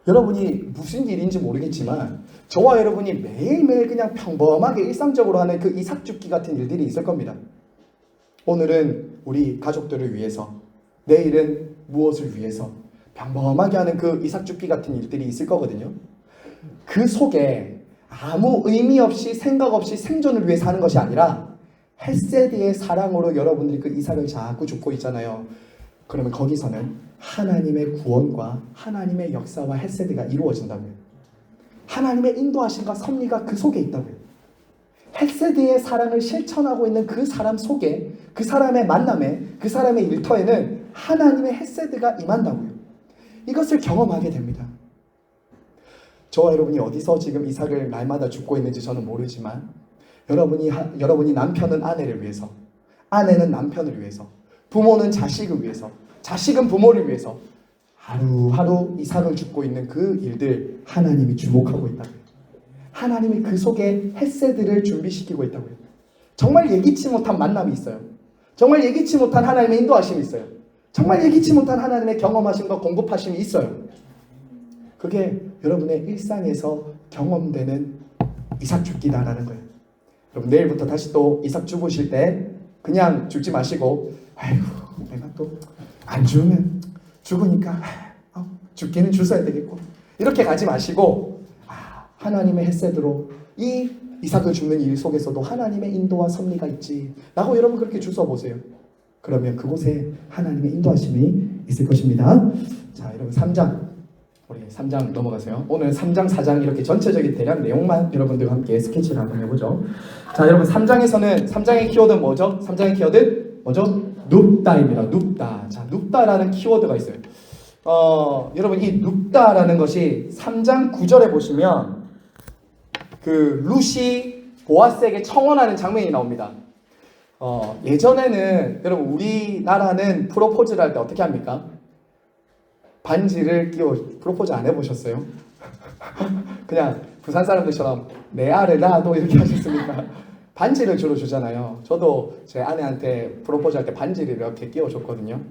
여러분이 무슨 일인지 모르겠지만 저와 여러분이 매일매일 그냥 평범하게 일상적으로 하는 그 이삭 죽기 같은 일들이 있을 겁니다. 오늘은 우리 가족들을 위해서, 내일은 무엇을 위해서 평범하게 하는 그 이삭 죽기 같은 일들이 있을 거거든요. 그 속에 아무 의미 없이 생각 없이 생존을 위해서 하는 것이 아니라 헤세드의 사랑으로 여러분들이 그 이삭을 자꾸 줍고 있잖아요. 그러면 거기서는 하나님의 구원과 하나님의 역사와 헤세드가 이루어진다고요. 하나님의 인도하심과 섭리가 그 속에 있다고요. 헤세드의 사랑을 실천하고 있는 그 사람 속에, 그 사람의 만남에, 그 사람의 일터에는 하나님의 헤세드가 임한다고요. 이것을 경험하게 됩니다. 저와 여러분이 어디서 지금 이삭을 날마다 줍고 있는지 저는 모르지만 여러분이 남편은 아내를 위해서, 아내는 남편을 위해서, 부모는 자식을 위해서, 자식은 부모를 위해서 하루하루 이삭을 줍고 있는 그 일들 하나님이 주목하고 있다고요. 하나님이 그 속에 헤세드를 준비시키고 있다고요. 정말 예기치 못한 만남이 있어요. 정말 예기치 못한 하나님의 인도하심이 있어요. 정말 예기치 못한 하나님의 경험하심과 공급하심이 있어요. 그게 여러분의 일상에서 경험되는 이삭 줍기다라는 거예요. 여러분 내일부터 다시 또 이삭 주부실 때 그냥 죽지 마시고 아이고 내가 또 안 주면 죽으니까 죽기는 주셔야 되겠고 이렇게 가지 마시고 하나님의 헤세드로 이 이삭을 줍는 일 속에서도 하나님의 인도와 섭리가 있지 라고 여러분 그렇게 주워 보세요. 그러면 그곳에 하나님의 인도하심이 있을 것입니다. 자 여러분 3장 우리 3장 넘어가세요. 오늘 3장 4장 이렇게 전체적인 대략 내용만 여러분들과 함께 스케치를 한번 해보죠. 자 여러분 3장에서는 3장의 키워드는 뭐죠? 3장의 키워드 뭐죠? 눕다입니다. 눕다. 자 눕다라는 키워드가 있어요. 여러분 이 눕다라는 것이 3장 9절에 보시면 그 룻이 보아스에게 청혼하는 장면이 나옵니다. 예전에는 여러분 우리나라는 프로포즈를 할 때 어떻게 합니까? 반지를 끼워 프로포즈 안 해보셨어요? 그냥 부산 사람들처럼 내 알을 낳아도 이렇게 하셨습니까? 반지를 주로 주잖아요. 저도 제 아내한테 프로포즈 할 때 반지를 이렇게 끼워줬거든요.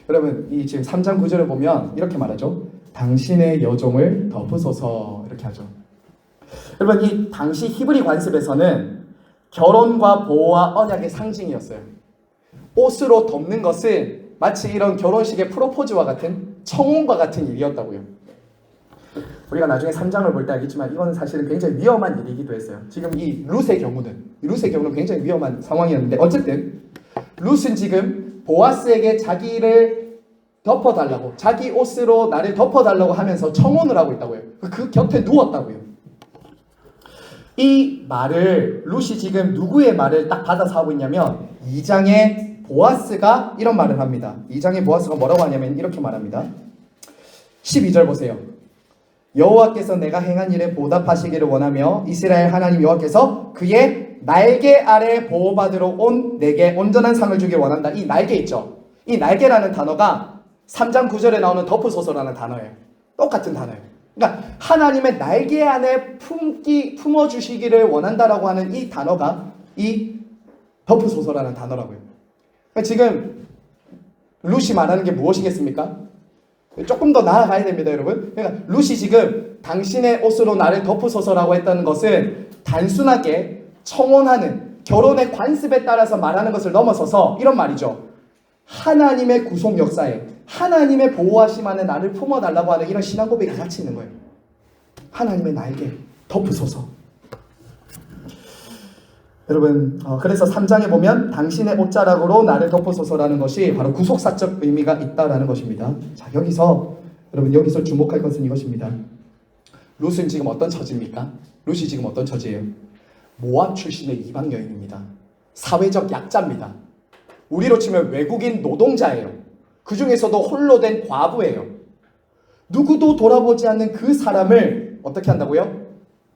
여러분 이 지금 3장 9절을 보면 이렇게 말하죠. 당신의 여종을 덮으소서 이렇게 하죠. 여러분 이 당시 히브리 관습에서는 결혼과 보호와 언약의 상징이었어요. 옷으로 덮는 것은 마치 이런 결혼식의 프로포즈와 같은 청혼과 같은 일이었다고요. 우리가 나중에 3장을 볼 때 알겠지만 이거는 사실은 굉장히 위험한 일이기도 했어요. 지금 이 룻의 경우는 굉장히 위험한 상황이었는데 어쨌든 룻은 지금 보아스에게 자기를 덮어달라고 자기 옷으로 나를 덮어달라고 하면서 청혼을 하고 있다고요. 그 곁에 누웠다고요. 이 말을 룻이 지금 누구의 말을 딱 받아서 하고 있냐면 2장의 보아스가 이런 말을 합니다. 2장의 보아스가 뭐라고 하냐면 이렇게 말합니다. 12절 보세요. 여호와께서 내가 행한 일에 보답하시기를 원하며 이스라엘 하나님 여호와께서 그의 날개 아래 보호받으러 온 내게 온전한 상을 주길 원한다. 이 날개 있죠. 이 날개라는 단어가 3장 9절에 나오는 덮으소서라는 단어예요. 똑같은 단어예요. 그러니까 하나님의 날개 안에 품어주시기를 원한다라고 하는 이 단어가 이 덮으소서라는 단어라고요. 그러니까 지금 룻이 말하는 게 무엇이겠습니까? 조금 더 나아가야 됩니다, 여러분. 그러니까 룻이 지금 당신의 옷으로 나를 덮으소서라고 했다는 것은 단순하게 청혼하는 결혼의 관습에 따라서 말하는 것을 넘어서서 이런 말이죠. 하나님의 구속 역사에 하나님의 보호하심 안에 나를 품어달라고 하는 이런 신앙 고백이 같이 있는 거예요. 하나님의 날개 덮으소서. 여러분, 그래서 3장에 보면 당신의 옷자락으로 나를 덮으소서라는 것이 바로 구속사적 의미가 있다라는 것입니다. 자, 여기서 주목할 것은 이것입니다. 룻은 지금 어떤 처지입니까? 룻이 지금 어떤 처지예요? 모압 출신의 이방 여인입니다. 사회적 약자입니다. 우리로 치면 외국인 노동자예요. 그 중에서도 홀로 된 과부예요. 누구도 돌아보지 않는 그 사람을 어떻게 한다고요?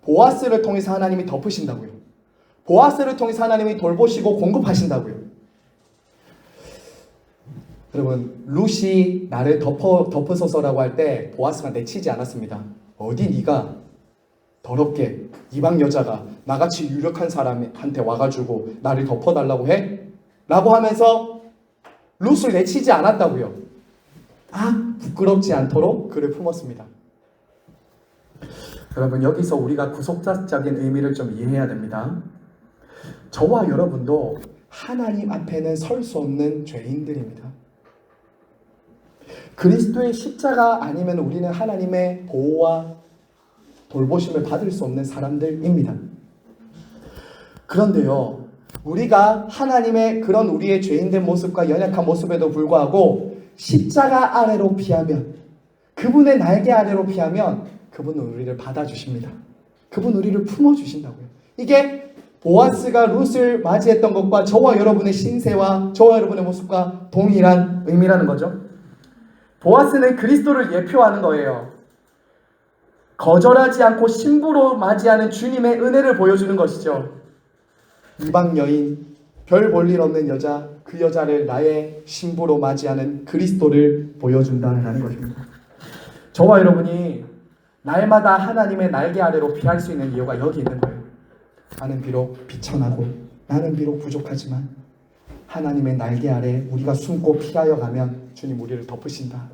보아스를 통해서 하나님이 덮으신다고요. 보아스를 통해서 하나님이 돌보시고 공급하신다고요. 여러분, 룻이 나를 덮으소서라고 할 때 보아스가 내치지 않았습니다. 어디 네가 더럽게 이방 여자가 나같이 유력한 사람한테 와가지고 나를 덮어달라고 해? 라고 하면서 룻을 내치지 않았다고요. 부끄럽지 않도록 그를 품었습니다. 여러분, 여기서 우리가 구속사적인 의미를 좀 이해해야 됩니다. 저와 여러분도 하나님 앞에는 설 수 없는 죄인들입니다. 그리스도의 십자가 아니면 우리는 하나님의 보호와 돌보심을 받을 수 없는 사람들입니다. 그런데요, 우리가 하나님의 그런 우리의 죄인된 모습과 연약한 모습에도 불구하고 십자가 아래로 피하면, 그분의 날개 아래로 피하면 그분은 우리를 받아주십니다. 그분 우리를 품어주신다고요. 이게 보아스가 룻을 맞이했던 것과 저와 여러분의 신세와 저와 여러분의 모습과 동일한 의미라는 거죠. 보아스는 그리스도를 예표하는 거예요. 거절하지 않고 신부로 맞이하는 주님의 은혜를 보여주는 것이죠. 이방 여인, 별 볼 일 없는 여자, 그 여자를 나의 신부로 맞이하는 그리스도를 보여준다는 것입니다. 저와 여러분이 날마다 하나님의 날개 아래로 피할 수 있는 이유가 여기 있는 거예요. 나는 비록 비천하고 나는 비록 부족하지만 하나님의 날개 아래 우리가 숨고 피하여 가면 주님 우리를 덮으신다.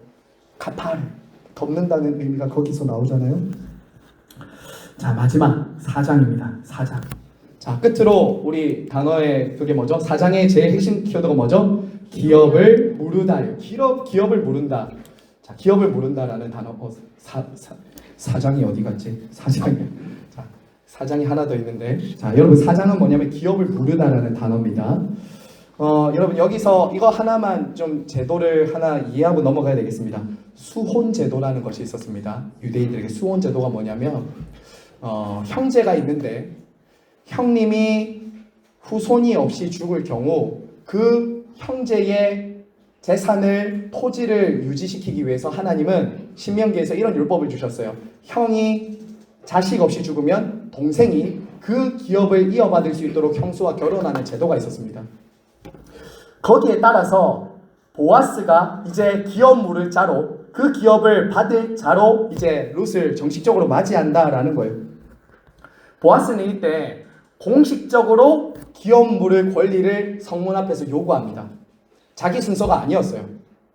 카파를 덮는다는 의미가 거기서 나오잖아요. 자, 마지막 4장입니다. 4장. 자, 끝으로 우리 단어의 그게 뭐죠? 4장의 제일 핵심 키워드가 뭐죠? 기업을 무르다예요. 기업을 무른다. 자, 기업을 무른다라는 단어. 4장이 어디 갔지? 4장이. 자, 4장이 하나 더 있는데. 자, 여러분 4장은 뭐냐면 기업을 무르다라는 단어입니다. 여러분 여기서 이거 하나만 좀 제도를 하나 이해하고 넘어가야 되겠습니다. 수혼 제도라는 것이 있었습니다. 유대인들에게 수혼 제도가 뭐냐면 형제가 있는데 형님이 후손이 없이 죽을 경우 그 형제의 재산을 토지를 유지시키기 위해서 하나님은 신명기에서 이런 율법을 주셨어요. 형이 자식 없이 죽으면 동생이 그 기업을 이어받을 수 있도록 형수와 결혼하는 제도가 있었습니다. 거기에 따라서 보아스가 이제 기업 물을 자로 그 기업을 받을 자로 이제 룻을 정식적으로 맞이한다라는 거예요. 보아스는 이때 공식적으로 기업 물을 권리를 성문 앞에서 요구합니다. 자기 순서가 아니었어요.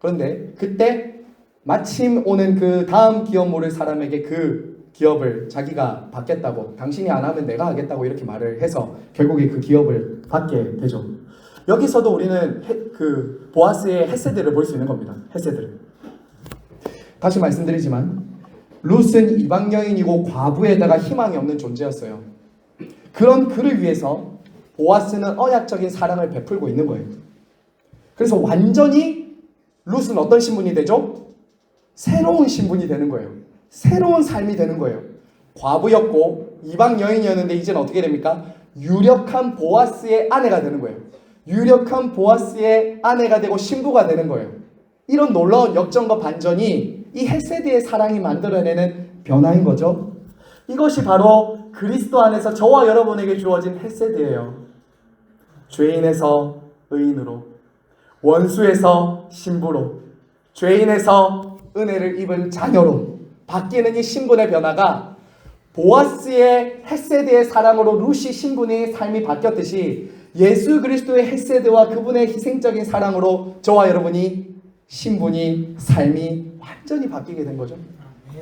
그런데 그때 마침 오는 그 다음 기업 물을 사람에게 그 기업을 자기가 받겠다고, 당신이 안 하면 내가 하겠다고 이렇게 말을 해서 결국에 그 기업을 받게 되죠. 여기서도 우리는 그 보아스의 헤세드를 볼 수 있는 겁니다. 헤세드를. 다시 말씀드리지만 룻은 이방 여인이고 과부에다가 희망이 없는 존재였어요. 그런 그를 위해서 보아스는 언약적인 사랑을 베풀고 있는 거예요. 그래서 완전히 룻은 어떤 신분이 되죠? 새로운 신분이 되는 거예요. 새로운 삶이 되는 거예요. 과부였고 이방 여인이었는데 이제는 어떻게 됩니까? 유력한 보아스의 아내가 되는 거예요. 유력한 보아스의 아내가 되고 신부가 되는 거예요. 이런 놀라운 역전과 반전이 이 헤세드의 사랑이 만들어내는 변화인 거죠. 이것이 바로 그리스도 안에서 저와 여러분에게 주어진 헤세드예요. 죄인에서 의인으로, 원수에서 신부로, 죄인에서 은혜를 입은 자녀로 바뀌는 이 신분의 변화가 보아스의 헤세드의 사랑으로 룻이 신분의 삶이 바뀌었듯이 예수 그리스도의 헤세드와 그분의 희생적인 사랑으로 저와 여러분이 신분이, 삶이 완전히 바뀌게 된 거죠.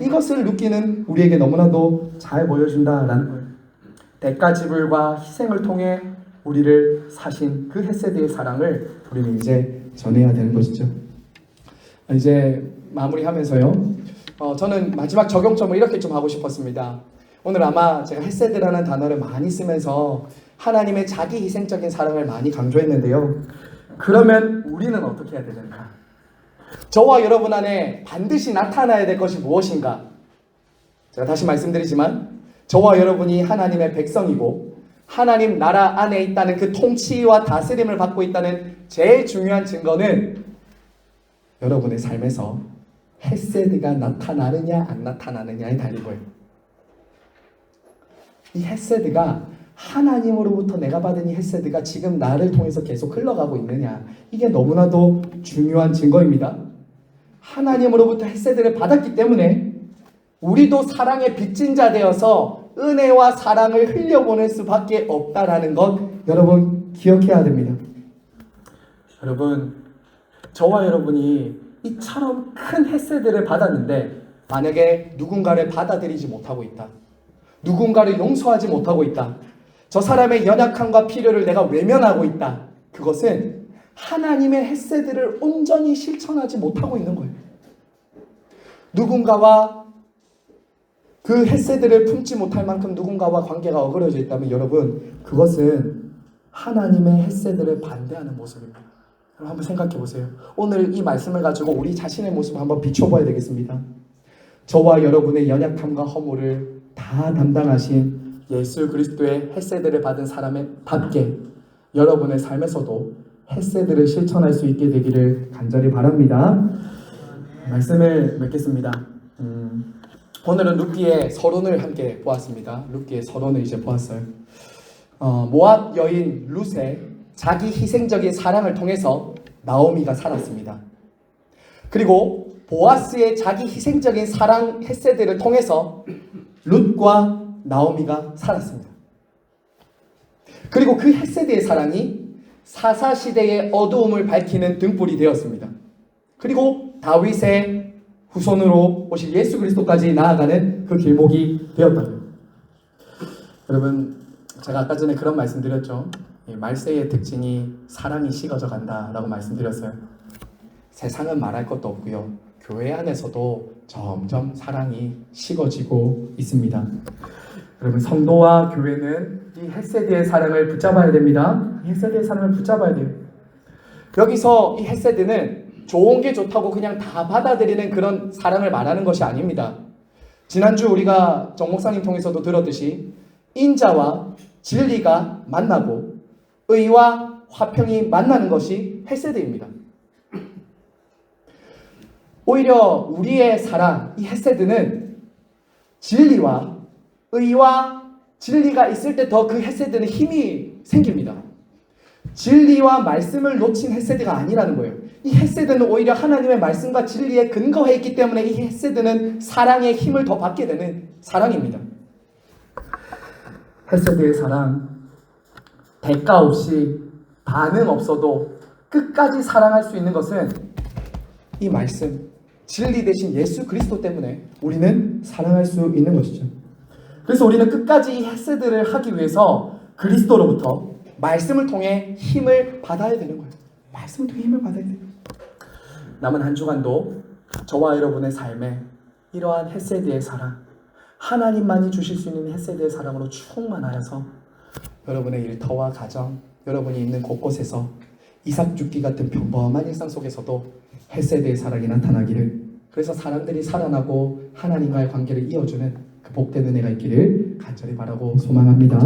이것을 룻기는 우리에게 너무나도 잘 보여준다라는 거예요. 대가 지불과 희생을 통해 우리를 사신 그 헤세드의 사랑을 우리는 이제 전해야 되는 것이죠. 이제 마무리하면서요. 저는 마지막 적용점을 이렇게 좀 하고 싶었습니다. 오늘 아마 제가 헤세드라는 단어를 많이 쓰면서 하나님의 자기 희생적인 사랑을 많이 강조했는데요. 그러면 우리는 어떻게 해야 되는가? 저와 여러분 안에 반드시 나타나야 될 것이 무엇인가? 제가 다시 말씀드리지만 저와 여러분이 하나님의 백성이고 하나님 나라 안에 있다는 그 통치와 다스림을 받고 있다는 제일 중요한 증거는 여러분의 삶에서 헤세드가 나타나느냐 안 나타나느냐에 달린 거예요. 이 헤세드가 하나님으로부터 내가 받은 이 헤세드가 지금 나를 통해서 계속 흘러가고 있느냐, 이게 너무나도 중요한 증거입니다. 하나님으로부터 헤세드를 받았기 때문에 우리도 사랑의 빚진 자 되어서 은혜와 사랑을 흘려보낼 수밖에 없다라는 것 여러분 기억해야 됩니다. 여러분, 저와 여러분이 이처럼 큰 헤세드를 받았는데 만약에 누군가를 받아들이지 못하고 있다, 누군가를 용서하지 못하고 있다, 저 사람의 연약함과 필요를 내가 외면하고 있다, 그것은 하나님의 헤세드를 온전히 실천하지 못하고 있는 거예요. 누군가와 그 헤세드를 품지 못할 만큼 누군가와 관계가 어그러져 있다면 여러분, 그것은 하나님의 헤세드를 반대하는 모습입니다. 여러분 한번 생각해 보세요. 오늘 이 말씀을 가지고 우리 자신의 모습을 한번 비춰봐야 되겠습니다. 저와 여러분의 연약함과 허물을 다 담당하신 예수 그리스도의 헤세드를 받은 사람의 답게 여러분의 삶에서도 헤세드를 실천할 수 있게 되기를 간절히 바랍니다. 말씀을 맺겠습니다. 오늘은 룻기의 서론을 함께 보았습니다. 룻기의 서론을 이제 보았어요. 모압 여인 룻의 자기 희생적인 사랑을 통해서 나오미가 살았습니다. 그리고 보아스의 자기 희생적인 사랑 헤세드를 통해서 룻과 나오미가 살았습니다. 그리고 그 헤세드의 사랑이 사사시대의 어두움을 밝히는 등불이 되었습니다. 그리고 다윗의 후손으로 오실 예수 그리스도까지 나아가는 그 길목이 되었다고요. 여러분, 제가 아까 전에 그런 말씀 드렸죠. 말세의 특징이 사랑이 식어져 간다라고 말씀드렸어요. 세상은 말할 것도 없고요, 교회 안에서도 점점 사랑이 식어지고 있습니다. 여러분, 성도와 교회는 이 헤세드의 사랑을 붙잡아야 됩니다. 이 헤세드의 사랑을 붙잡아야 돼요. 여기서 이 헤세드는 좋은 게 좋다고 그냥 다 받아들이는 그런 사랑을 말하는 것이 아닙니다. 지난주 우리가 정 목사님 통해서도 들었듯이 인자와 진리가 만나고 의와 화평이 만나는 것이 헤세드입니다. 오히려 우리의 사랑, 이 헤세드는 진리와 의와 진리가 있을 때 더 그 헤세드는 힘이 생깁니다. 진리와 말씀을 놓친 헤세드가 아니라는 거예요. 이 헤세드는 오히려 하나님의 말씀과 진리에 근거해 있기 때문에 이 헤세드는 사랑의 힘을 더 받게 되는 사랑입니다. 헤세드의 사랑, 대가 없이 반응 없어도 끝까지 사랑할 수 있는 것은 이 말씀, 진리 대신 예수 그리스도 때문에 우리는 사랑할 수 있는 것이죠. 그래서 우리는 끝까지 이 헤세드를 하기 위해서 그리스도로부터 말씀을 통해 힘을 받아야 되는 거예요. 말씀을 통해 힘을 받아야 돼요. 남은 한 주간도 저와 여러분의 삶에 이러한 헤세드의 사랑, 하나님만이 주실 수 있는 헤세드의 사랑으로 충만하여서 여러분의 일터와 가정, 여러분이 있는 곳곳에서 이삭 죽기 같은 평범한 일상 속에서도 헤세드의 사랑이 나타나기를, 그래서 사람들이 살아나고 하나님과의 관계를 이어주는 그 복된 은혜가 있기를 간절히 바라고 소망합니다.